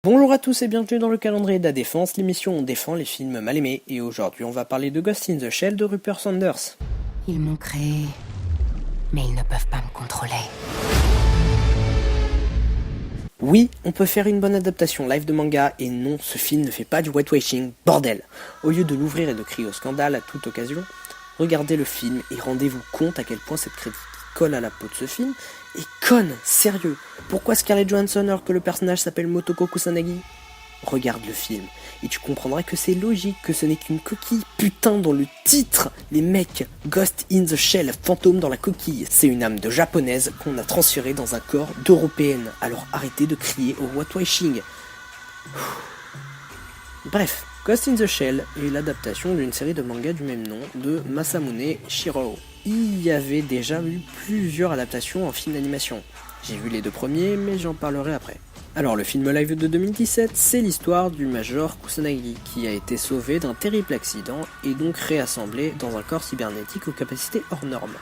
Bonjour à tous et bienvenue dans le calendrier de la défense, l'émission où on défend les films mal aimés, et aujourd'hui on va parler de Ghost in the Shell de Rupert Sanders. Ils m'ont créé, mais ils ne peuvent pas me contrôler. Oui, on peut faire une bonne adaptation live de manga, et non, ce film ne fait pas du whitewashing, bordel. Au lieu de l'ouvrir et de crier au scandale à toute occasion, regardez le film et rendez-vous compte à quel point cette critique colle à la peau de ce film est conne, sérieux. Pourquoi Scarlett Johansson alors que le personnage s'appelle Motoko Kusanagi? Regarde le film, et tu comprendras que c'est logique, que ce n'est qu'une coquille. Putain, dans le titre, les mecs, Ghost in the Shell, fantôme dans la coquille. C'est une âme de japonaise qu'on a transférée dans un corps d'européenne. Alors arrêtez de crier au whitewashing. Bref, Ghost in the Shell est l'adaptation d'une série de mangas du même nom de Masamune Shirow. Il y avait déjà eu plusieurs adaptations en film d'animation. J'ai vu les deux premiers, mais j'en parlerai après. Alors le film live de 2017, c'est l'histoire du Major Kusanagi qui a été sauvé d'un terrible accident et donc réassemblé dans un corps cybernétique aux capacités hors normes.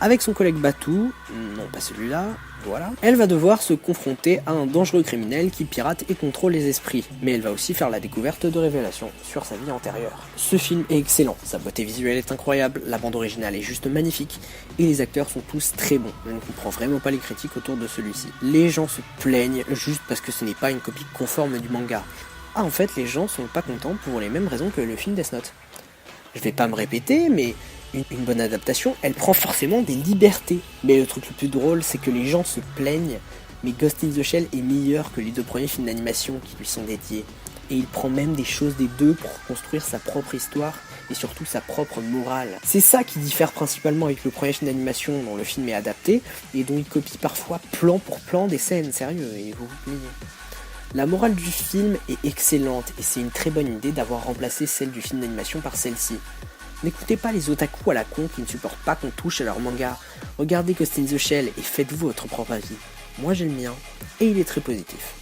Avec son collègue Batu, non pas celui-là, voilà, elle va devoir se confronter à un dangereux criminel qui pirate et contrôle les esprits, mais elle va aussi faire la découverte de révélations sur sa vie antérieure. Ce film est excellent, sa beauté visuelle est incroyable, la bande originale est juste magnifique, et les acteurs sont tous très bons. On ne comprend vraiment pas les critiques autour de celui-ci. Les gens se plaignent juste parce que ce n'est pas une copie conforme du manga. Ah, en fait, les gens sont pas contents pour les mêmes raisons que le film Death Note. Je vais pas me répéter, mais une bonne adaptation, elle prend forcément des libertés. Mais le truc le plus drôle, c'est que les gens se plaignent, mais Ghost in the Shell est meilleur que les deux premiers films d'animation qui lui sont dédiés. Et il prend même des choses des deux pour construire sa propre histoire et surtout sa propre morale. C'est ça qui diffère principalement avec le premier film d'animation dont le film est adapté et dont il copie parfois plan pour plan des scènes, sérieux, et vous vous plaignez. La morale du film est excellente et c'est une très bonne idée d'avoir remplacé celle du film d'animation par celle-ci. N'écoutez pas les otaku à la con qui ne supportent pas qu'on touche à leur manga. Regardez Ghost in the Shell et faites-vous votre propre avis. Moi j'ai le mien et il est très positif.